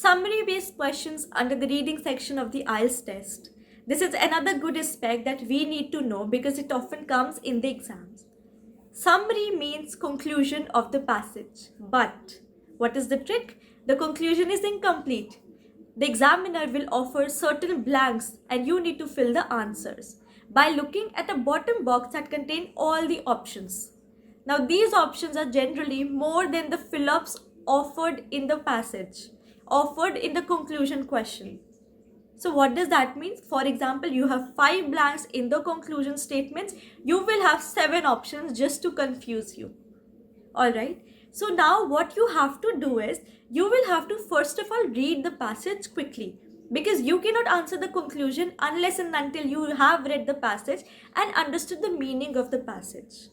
Summary based questions under the reading section of the IELTS test. This is another good aspect that we need to know because it often comes in the exams. Summary means conclusion of the passage. But what is the trick? The conclusion is incomplete. The examiner will offer certain blanks and you need to fill the answers by looking at a bottom box that contain all the options. Now these options are generally more than the fill-ups offered in the passage, offered in the conclusion question. So what does that mean? For example, you have 5 blanks in the conclusion statements. You will have 7 options just to confuse you. Alright. So now what you have to do is, you will have to first of all read the passage quickly. Because you cannot answer the conclusion unless and until you have read the passage and understood the meaning of the passage.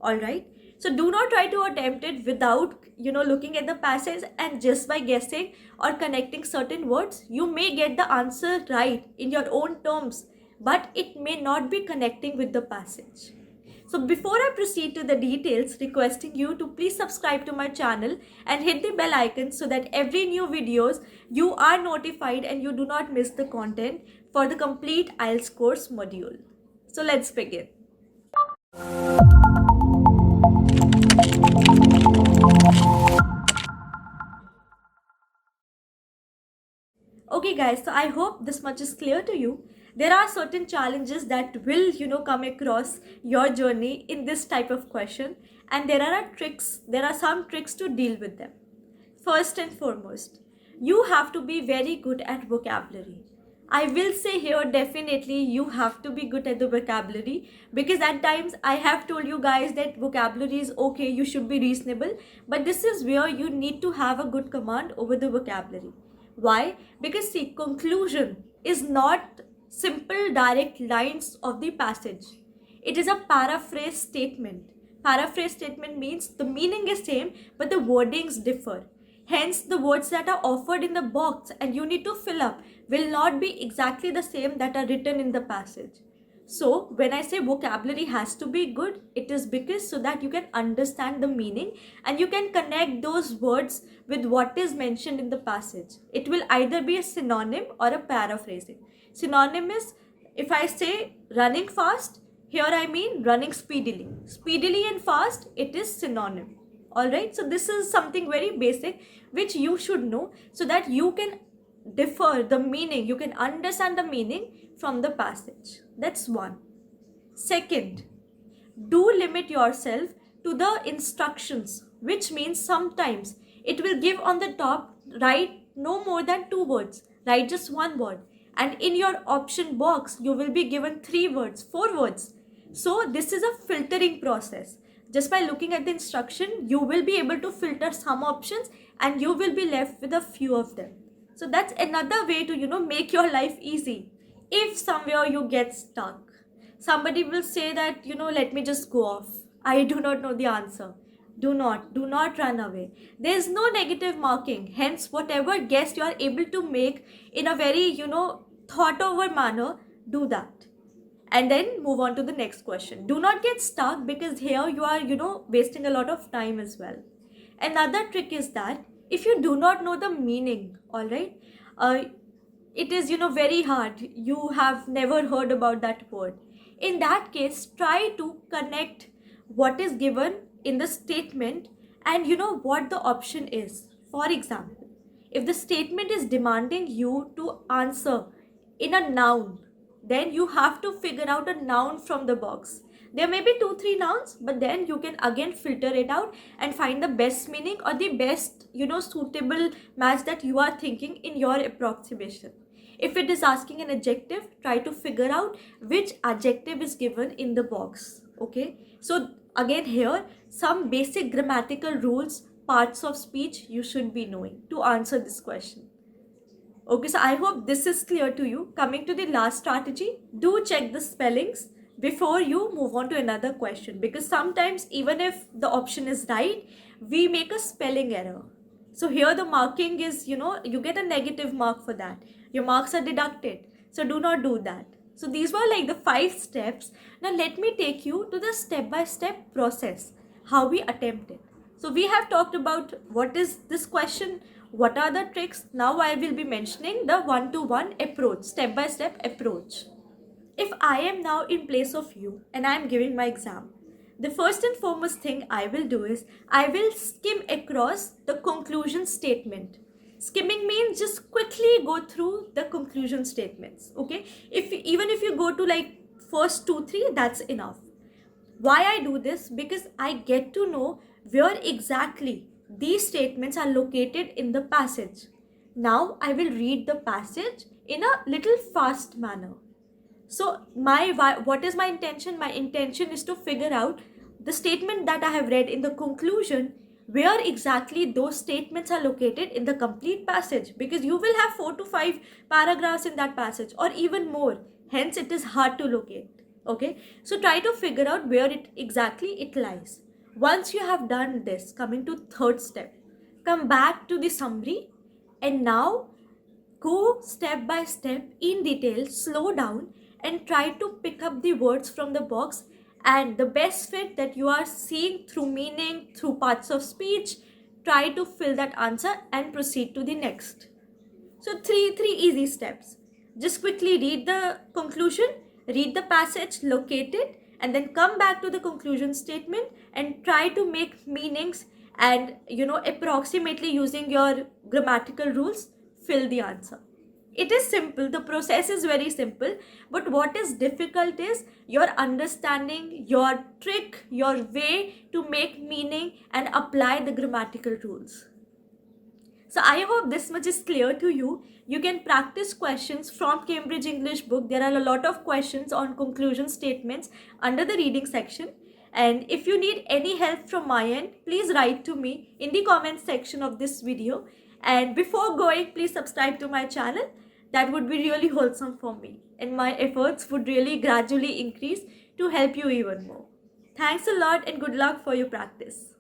Alright. So do not try to attempt it without, looking at the passage and just by guessing or connecting certain words. You may get the answer right in your own terms, but it may not be connecting with the passage. So before I proceed to the details, requesting you to please subscribe to my channel and hit the bell icon so that every new videos you are notified and you do not miss the content for the complete IELTS course module. So let's begin. Okay guys, so I hope this much is clear to you. There are certain challenges that will, come across your journey in this type of question, and there are some tricks to deal with them. First and foremost, you have to be very good at vocabulary. I will say here definitely you have to be good at the vocabulary, because at times I have told you guys that vocabulary is okay, you should be reasonable, but this is where you need to have a good command over the vocabulary. Why? Because see, conclusion is not simple direct lines of the passage. It is a paraphrase statement. Paraphrase statement means the meaning is same but the wordings differ. Hence, the words that are offered in the box and you need to fill up will not be exactly the same that are written in the passage. So, when I say vocabulary has to be good, it is because so that you can understand the meaning and you can connect those words with what is mentioned in the passage. It will either be a synonym or a paraphrasing. Synonym is, if I say running fast, here I mean running speedily. Speedily and fast, it is synonym. Alright, so this is something very basic which you should know so that you can differ the meaning, you can understand the meaning from the passage. That's one. Second, do limit yourself to the instructions, which means sometimes it will give on the top, write no more than 2 words, write just 1 word, and in your option box you will be given 3 words, 4 words. So this is a filtering process. Just by looking at the instruction, you will be able to filter some options and you will be left with a few of them. So that's another way to, make your life easy. If somewhere you get stuck, somebody will say that, let me just go off. I do not know the answer. Do not run away. There is no negative marking. Hence, whatever guess you are able to make in a very, thought over manner, do that. And then move on to the next question. Do not get stuck because here you are, wasting a lot of time as well. Another trick is that if you do not know the meaning, all right, it is, very hard. You have never heard about that word. In that case, try to connect what is given in the statement and what the option is. For example, if the statement is demanding you to answer in a noun, then you have to figure out a noun from the box. There may be 2-3 nouns, but then you can again filter it out and find the best meaning or the best, suitable match that you are thinking in your approximation. If it is asking an adjective, try to figure out which adjective is given in the box. Okay. So again here, some basic grammatical rules, parts of speech you should be knowing to answer this question. Okay, so I hope this is clear to you. Coming to the last strategy, do check the spellings before you move on to another question, because sometimes even if the option is right, we make a spelling error. So here the marking is, you get a negative mark for that. Your marks are deducted. So do not do that. So these were like the 5 steps. Now let me take you to the step-by-step process, how we attempt it. So we have talked about what is this question, What are the tricks? Now I will be mentioning the one-to-one approach, step-by-step approach. If I am now in place of you and I am giving my exam, the first and foremost thing I will do is I will skim across the conclusion statement. Skimming means just quickly go through the conclusion statements. Okay, even if you go to like first 2 3, that's enough. Why I do this? Because I get to know where exactly these statements are located in the passage. Now I will read the passage in a little fast manner. So what is my intention? My intention is to figure out the statement that I have read in the conclusion, where exactly those statements are located in the complete passage, because you will have 4 to 5 paragraphs in that passage or even more. Hence it is hard to locate. Okay, so try to figure out where it exactly it lies. Once you have done this, coming to third step, come back to the summary and now go step by step in detail, slow down and try to pick up the words from the box and the best fit that you are seeing through meaning, through parts of speech. Try to fill that answer and proceed to the next. So three easy steps. Just quickly read the conclusion, read the passage, locate it, and then come back to the conclusion statement and try to make meanings and approximately using your grammatical rules, fill the answer. It is simple, the process is very simple, but what is difficult is your understanding, your trick, your way to make meaning and apply the grammatical rules. So I hope this much is clear to you. You can practice questions from Cambridge English book. There are a lot of questions on conclusion statements under the reading section. And if you need any help from my end, please write to me in the comment section of this video. And before going, please subscribe to my channel. That would be really wholesome for me. And my efforts would really gradually increase to help you even more. Thanks a lot and good luck for your practice.